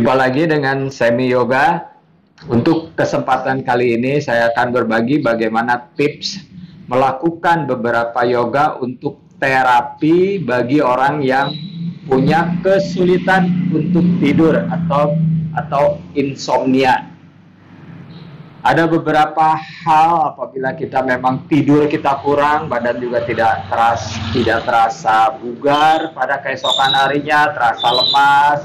Jumpa lagi dengan Semi Yoga. Untuk kesempatan kali ini saya akan berbagi bagaimana tips melakukan beberapa yoga untuk terapi bagi orang yang punya kesulitan untuk tidur atau insomnia. Ada beberapa hal apabila kita memang tidur kita kurang, badan juga tidak terasa bugar pada keesokan harinya, terasa lemas,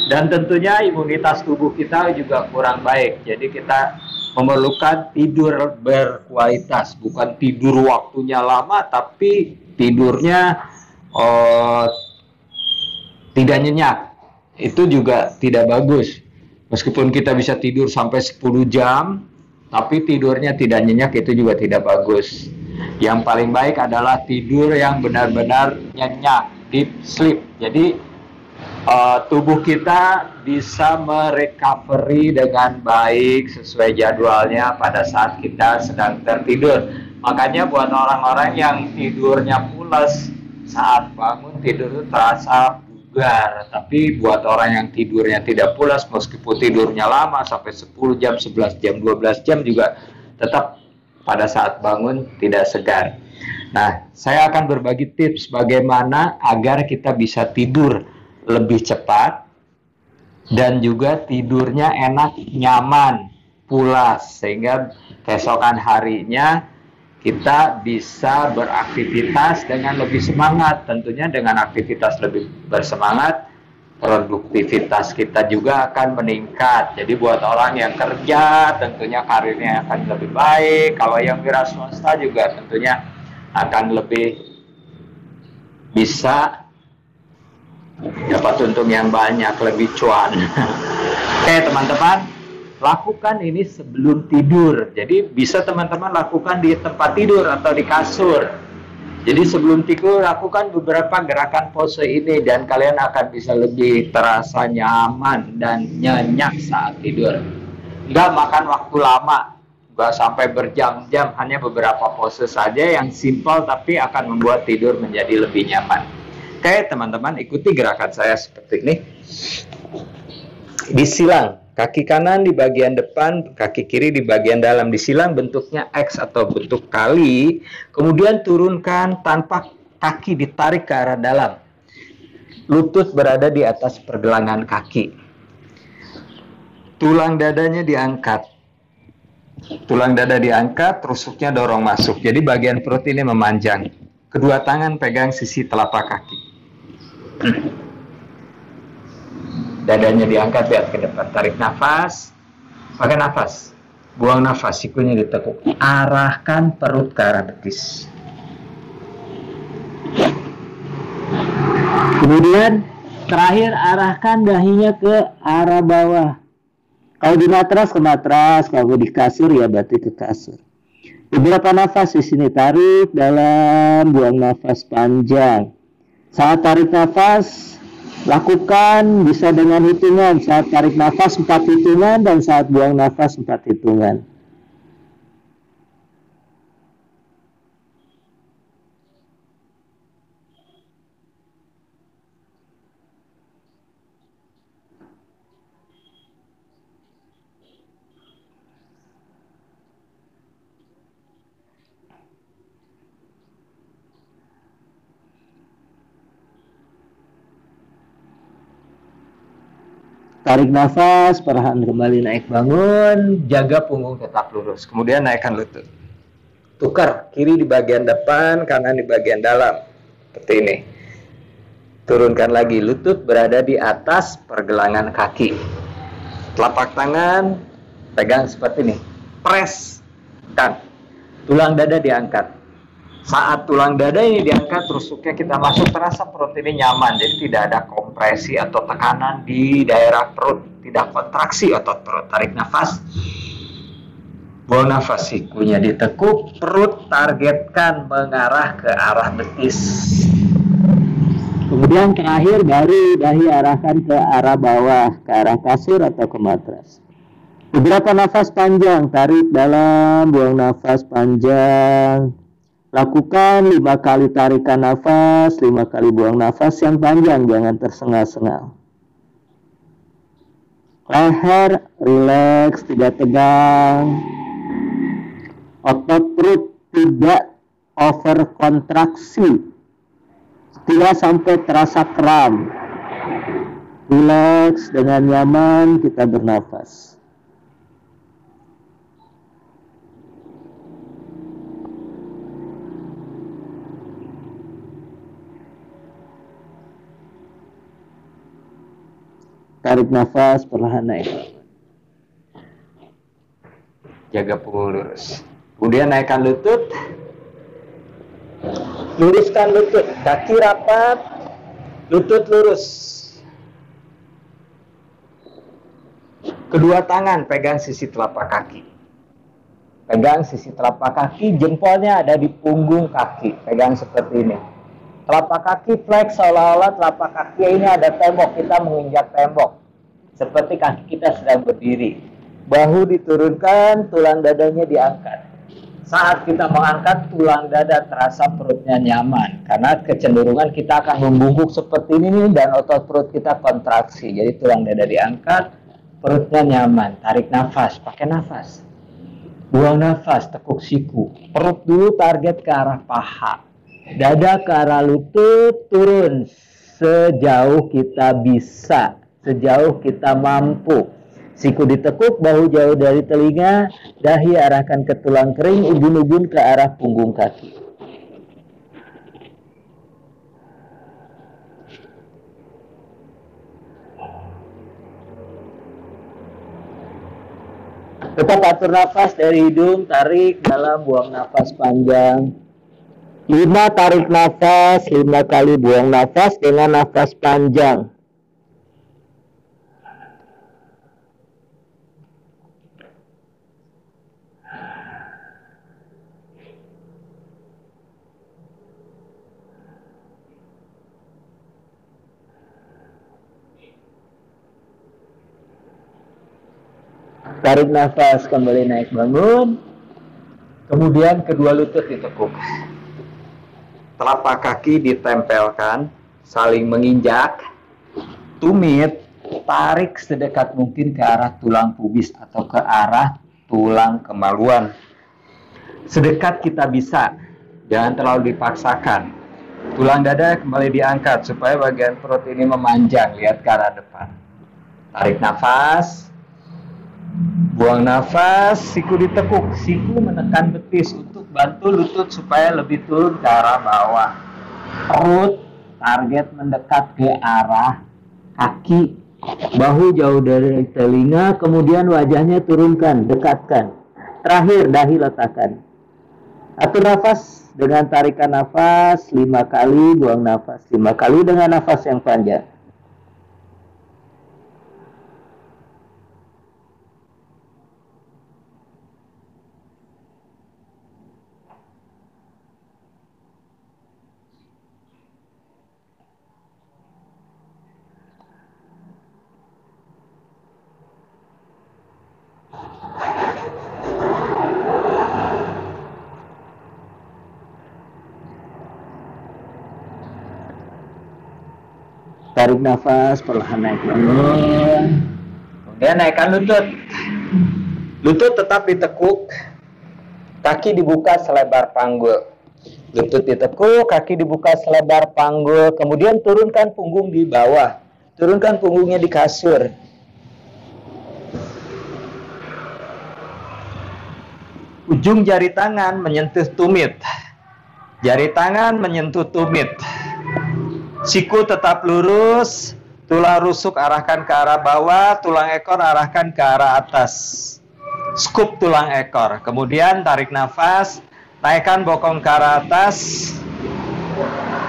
dan tentunya imunitas tubuh kita juga kurang baik. Jadi kita memerlukan tidur berkualitas, bukan tidur waktunya lama, tapi tidurnya tidak nyenyak. Itu juga tidak bagus. Meskipun kita bisa tidur sampai 10 jam, tapi tidurnya tidak nyenyak, itu juga tidak bagus. Yang paling baik adalah tidur yang benar-benar nyenyak, deep sleep. Jadi tubuh kita bisa merecovery dengan baik sesuai jadwalnya pada saat kita sedang tertidur. Makanya buat orang-orang yang tidurnya pulas, saat bangun tidur itu terasa bugar. Tapi buat orang yang tidurnya tidak pulas, meskipun tidurnya lama sampai 10 jam, 11 jam, 12 jam juga tetap pada saat bangun tidak segar. Nah, saya akan berbagi tips bagaimana agar kita bisa tidur lebih cepat dan juga tidurnya enak, nyaman, pulas, sehingga keesokan harinya kita bisa beraktivitas dengan lebih semangat. Tentunya dengan aktivitas lebih bersemangat, produktivitas kita juga akan meningkat. Jadi buat orang yang kerja, tentunya karirnya akan lebih baik. Kalau yang wira swasta juga tentunya akan lebih bisa dapat untung yang banyak, lebih cuan. Oke teman-teman, lakukan ini sebelum tidur. Jadi bisa teman-teman lakukan di tempat tidur atau di kasur. Jadi sebelum tidur lakukan beberapa gerakan pose ini dan kalian akan bisa lebih terasa nyaman dan nyenyak saat tidur. Nggak makan waktu lama, nggak sampai berjam-jam, hanya beberapa pose saja yang simpel tapi akan membuat tidur menjadi lebih nyaman. Oke teman-teman, ikuti gerakan saya seperti ini. Disilang, kaki kanan di bagian depan, kaki kiri di bagian dalam. Disilang bentuknya X atau bentuk kali. Kemudian turunkan tanpa kaki ditarik ke arah dalam. Lutut berada di atas pergelangan kaki. Tulang dadanya diangkat. Tulang dada diangkat, rusuknya dorong masuk. Jadi bagian perut ini memanjang. Kedua tangan pegang sisi telapak kaki. Dadanya diangkat, lihat ke depan, tarik nafas, pakai nafas, buang nafas, sikunya ditekuk, arahkan perut ke arah betis. Kemudian terakhir arahkan dahinya ke arah bawah. Kalau di matras ke matras, kalau di kasur ya berarti ke kasur. Beberapa nafas di sini, tarik dalam, buang nafas panjang. Saat tarik nafas, lakukan bisa dengan hitungan. Saat tarik nafas 4 hitungan dan saat buang nafas 4 hitungan. Tarik nafas, perlahan kembali naik bangun, jaga punggung tetap lurus. Kemudian naikkan lutut. Tukar, kiri di bagian depan, kanan di bagian dalam. Seperti ini. Turunkan lagi, lutut berada di atas pergelangan kaki. Telapak tangan pegang seperti ini. Press kan. Tulang dada diangkat. Saat tulang dada ini diangkat, rusuknya kita masuk, terasa perut ini nyaman. Jadi tidak ada kompresi atau tekanan di daerah perut, tidak kontraksi otot perut. Tarik nafas, buang nafas, sikunya ditekuk, perut targetkan mengarah ke arah betis. Kemudian terakhir baru dahi arahkan ke arah bawah, ke arah kasur atau ke matras. Beberapa nafas panjang, tarik dalam, buang nafas panjang. Lakukan 5 kali tarikan nafas, 5 kali buang nafas yang panjang, jangan tersengal-sengal. Leher rileks, tidak tegang. Otot perut tidak overkontraksi, tidak sampai terasa kram. Rileks, dengan nyaman kita bernafas. Tarik nafas, perlahan naik. Jaga punggung lurus. Kemudian naikkan lutut. Luruskan lutut. Kaki rapat, lutut lurus. Kedua tangan pegang sisi telapak kaki. Pegang sisi telapak kaki, jempolnya ada di punggung kaki. Pegang seperti ini. Telapak kaki flex, seolah-olah telapak kaki ini ada tembok, kita menginjak tembok. Seperti kaki kita sedang berdiri. Bahu diturunkan, tulang dadanya diangkat. Saat kita mengangkat, tulang dada terasa perutnya nyaman. Karena kecenderungan kita akan membungkuk seperti ini dan otot perut kita kontraksi. Jadi tulang dada diangkat, perutnya nyaman. Tarik nafas, pakai nafas. Buang nafas, tekuk siku. Perut dulu target ke arah paha. Dada ke arah lutut, turun sejauh kita bisa, sejauh kita mampu. Siku ditekuk, bahu jauh dari telinga, dahi arahkan ke tulang kering, ubun-ubun ke arah punggung kaki. Tetap atur nafas dari hidung, tarik dalam, buang nafas panjang. 5 tarik nafas, 5 kali buang nafas dengan nafas panjang. Tarik nafas, kembali naik bangun. Kemudian kedua lutut ditekuk. Telapak kaki ditempelkan, saling menginjak. Tumit, tarik sedekat mungkin ke arah tulang pubis atau ke arah tulang kemaluan. Sedekat kita bisa, jangan terlalu dipaksakan. Tulang dada kembali diangkat supaya bagian perut ini memanjang, lihat ke arah depan. Tarik nafas. Buang nafas, siku ditekuk. Siku menekan betis untuk bantu lutut supaya lebih turun ke arah bawah. Perut target mendekat ke arah kaki. Bahu jauh dari telinga, kemudian wajahnya turunkan, dekatkan. Terakhir dahi letakkan. Atur nafas dengan tarikan nafas 5 kali, buang nafas 5 kali dengan nafas yang panjang. Tarik nafas, perlahan naik bangun. Kemudian naikkan lutut. Lutut tetap ditekuk. Kaki dibuka selebar panggul. Lutut ditekuk, kaki dibuka selebar panggul. Kemudian turunkan punggung di bawah. Turunkan punggungnya di kasur. Ujung jari tangan menyentuh tumit. Jari tangan menyentuh tumit. Siku tetap lurus, tulang rusuk arahkan ke arah bawah, tulang ekor arahkan ke arah atas. Scoop tulang ekor. Kemudian tarik nafas, naikkan bokong ke arah atas.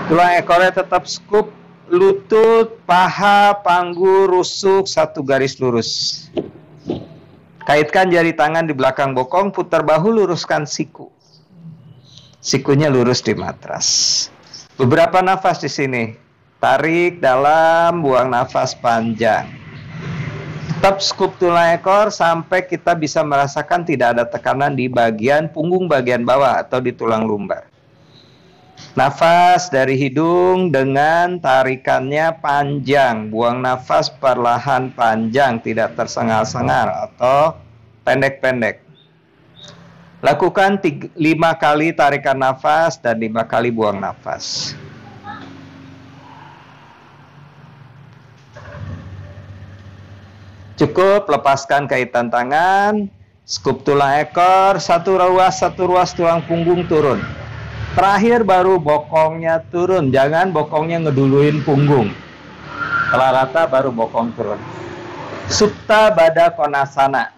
Tulang ekornya tetap scoop, lutut, paha, panggul, rusuk, satu garis lurus. Kaitkan jari tangan di belakang bokong, putar bahu, luruskan siku. Sikunya lurus di matras. Beberapa nafas di sini. Tarik dalam, buang nafas panjang. Tetap scoop tulang ekor sampai kita bisa merasakan tidak ada tekanan di bagian punggung bagian bawah atau di tulang lumbar. Nafas dari hidung dengan tarikannya panjang. Buang nafas perlahan panjang, tidak tersengal-sengal atau pendek-pendek. Lakukan 5 kali tarikan nafas dan 5 kali buang nafas. Cukup, lepaskan kaitan tangan, skup tulang ekor, satu ruas tulang punggung turun. Terakhir baru bokongnya turun, jangan bokongnya ngeduluin punggung. Setelah rata baru bokong turun. Supta Baddha Konasana.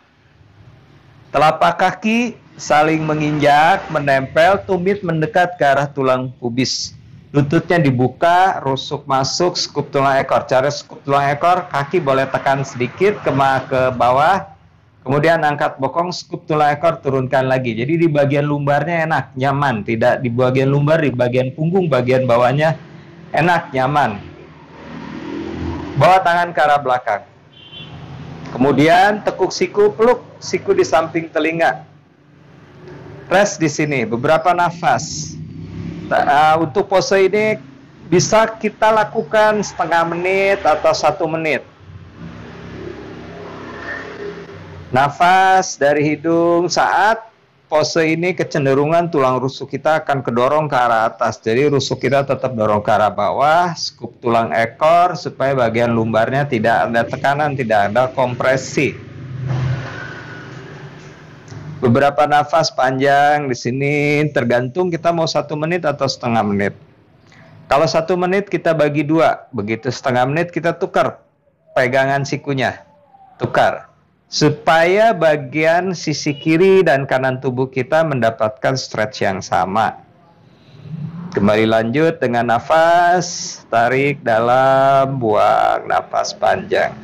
Telapak kaki saling menginjak, menempel, tumit mendekat ke arah tulang pubis. Lututnya dibuka, rusuk masuk, skup tulang ekor. Cara skup tulang ekor, kaki boleh tekan sedikit ke bawah. Kemudian angkat bokong, skup tulang ekor, turunkan lagi. Jadi di bagian lumbarnya enak, nyaman. Tidak di bagian lumbar, di bagian punggung, bagian bawahnya enak, nyaman. Bawa tangan ke arah belakang. Kemudian tekuk siku, peluk siku di samping telinga. Rest di sini, beberapa nafas. Untuk pose ini bisa kita lakukan setengah menit atau 1 menit. Nafas dari hidung. Saat pose ini kecenderungan tulang rusuk kita akan kedorong ke arah atas. Jadi rusuk kita tetap dorong ke arah bawah. Skup tulang ekor supaya bagian lumbarnya tidak ada tekanan, tidak ada kompresi. Beberapa nafas panjang di sini, tergantung kita mau 1 menit atau setengah menit. Kalau 1 menit kita bagi 2, begitu setengah menit kita tukar pegangan sikunya, tukar. Supaya bagian sisi kiri dan kanan tubuh kita mendapatkan stretch yang sama. Kembali lanjut dengan nafas, tarik dalam, buang nafas panjang.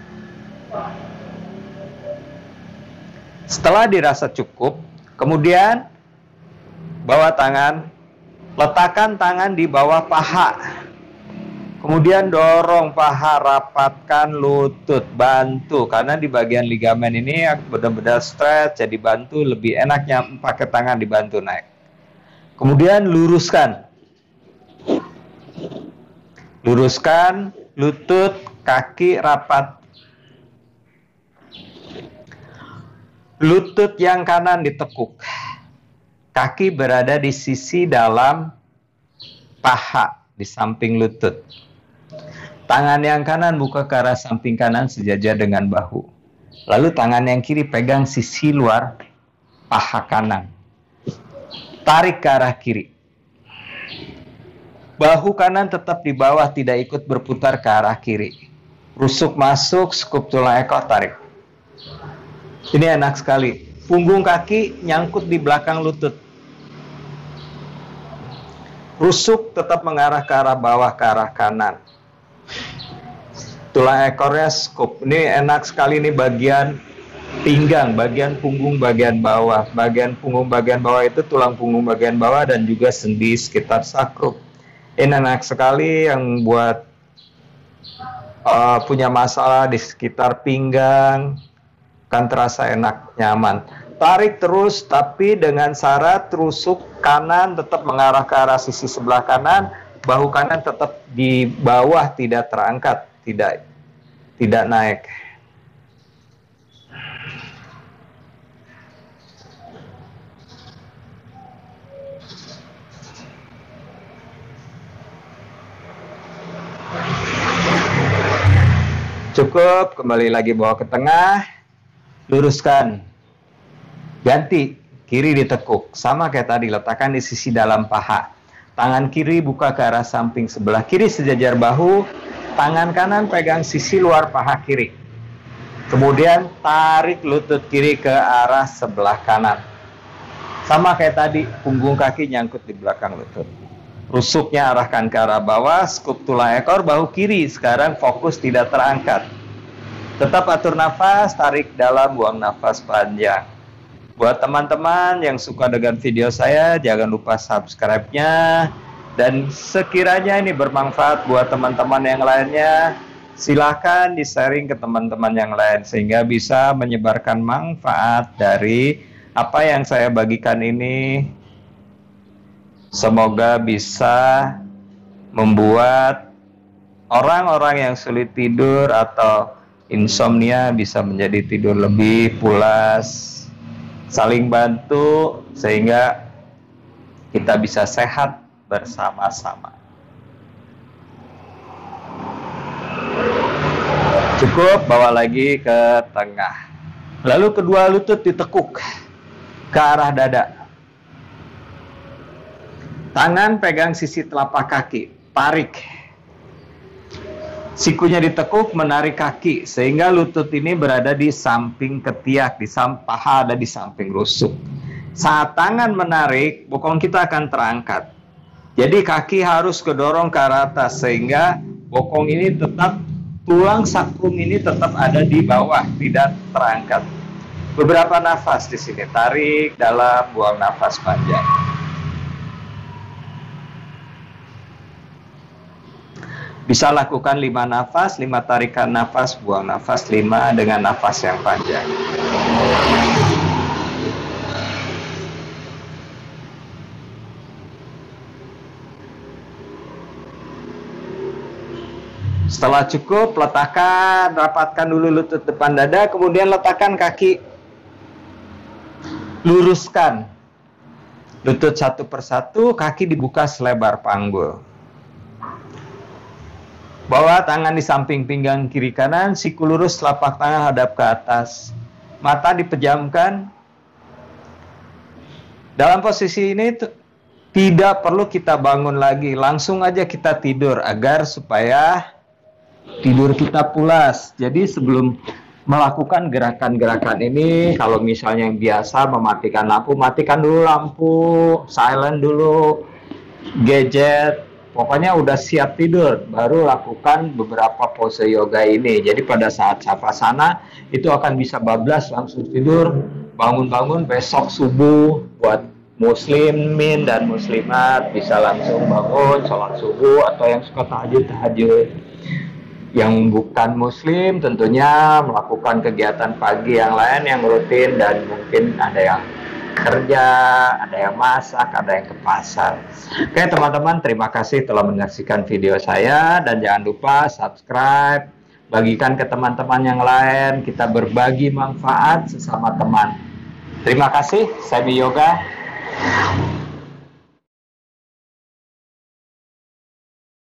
Setelah dirasa cukup, kemudian bawa tangan, letakkan tangan di bawah paha. Kemudian dorong paha, rapatkan lutut, bantu. Karena di bagian ligamen ini benar-benar stretch, jadi bantu lebih enaknya pakai tangan dibantu naik. Kemudian luruskan. Luruskan lutut, kaki rapat. Lutut yang kanan ditekuk. Kaki berada di sisi dalam paha, di samping lutut. Tangan yang kanan buka ke arah samping kanan sejajar dengan bahu. Lalu tangan yang kiri pegang sisi luar paha kanan. Tarik ke arah kiri. Bahu kanan tetap di bawah, tidak ikut berputar ke arah kiri. Rusuk masuk, skup tulang ekor, tarik. Ini enak sekali. Punggung kaki nyangkut di belakang lutut. Rusuk tetap mengarah ke arah bawah, ke arah kanan. Tulang ekornya skup. Ini enak sekali, ini bagian pinggang, bagian punggung bagian bawah. Bagian punggung bagian bawah itu tulang punggung bagian bawah dan juga sendi sekitar sakrum. Ini enak sekali yang buat punya masalah di sekitar pinggang, kan terasa enak, nyaman. Tarik terus, tapi dengan syarat rusuk kanan tetap mengarah ke arah sisi sebelah kanan, bahu kanan tetap di bawah, tidak terangkat, tidak naik. Cukup, kembali lagi bawa ke tengah, luruskan. Ganti, kiri ditekuk. Sama kayak tadi, letakkan di sisi dalam paha. Tangan kiri buka ke arah samping sebelah kiri sejajar bahu. Tangan kanan pegang sisi luar paha kiri. Kemudian tarik lutut kiri ke arah sebelah kanan. Sama kayak tadi, punggung kaki nyangkut di belakang lutut. Rusuknya arahkan ke arah bawah, skup tulang ekor, bahu kiri. Sekarang fokus tidak terangkat. Tetap atur nafas, tarik dalam, buang nafas panjang. Buat teman-teman yang suka dengan video saya, jangan lupa subscribe-nya. Dan sekiranya ini bermanfaat buat teman-teman yang lainnya, silakan di-sharing ke teman-teman yang lain, sehingga bisa menyebarkan manfaat dari apa yang saya bagikan ini Semoga bisa membuat orang-orang yang sulit tidur atau insomnia bisa menjadi tidur lebih pulas, saling bantu sehingga kita bisa sehat bersama-sama. Cukup, bawa lagi ke tengah. Lalu kedua lutut ditekuk ke arah dada. Tangan pegang sisi telapak kaki, tarik. Sikunya ditekuk, menarik kaki sehingga lutut ini berada di samping ketiak, di paha ada di samping rusuk. Saat tangan menarik, bokong kita akan terangkat. Jadi kaki harus kedorong ke arah atas sehingga bokong ini tetap, tulang sakrum ini tetap ada di bawah, tidak terangkat. Beberapa nafas di sini, tarik dalam, buang nafas panjang. Bisa lakukan 5 nafas, 5 tarikan nafas, buang nafas 5 dengan nafas yang panjang. Setelah cukup, letakkan, rapatkan dulu lutut depan dada, kemudian letakkan kaki, luruskan lutut satu persatu, kaki dibuka selebar panggul. Bawa tangan di samping pinggang kiri kanan, siku lurus, telapak tangan hadap ke atas. Mata dipejamkan. Dalam posisi ini tidak perlu kita bangun lagi, langsung aja kita tidur agar supaya tidur kita pulas. Jadi sebelum melakukan gerakan-gerakan ini, kalau misalnya yang biasa mematikan lampu, matikan dulu lampu, silent dulu gadget. Pokoknya udah siap tidur, baru lakukan beberapa pose yoga ini. Jadi pada saat savasana itu akan bisa bablas langsung tidur, bangun-bangun besok subuh. Buat muslimin dan muslimat bisa langsung bangun, sholat subuh, atau yang suka tahajud. Yang bukan muslim tentunya melakukan kegiatan pagi yang lain yang rutin, dan mungkin ada yang kerja, ada yang masak, ada yang ke pasar. Oke teman-teman, terima kasih telah menyaksikan video saya, dan jangan lupa subscribe, bagikan ke teman-teman yang lain, kita berbagi manfaat sesama teman. Terima kasih, Semi Yoga.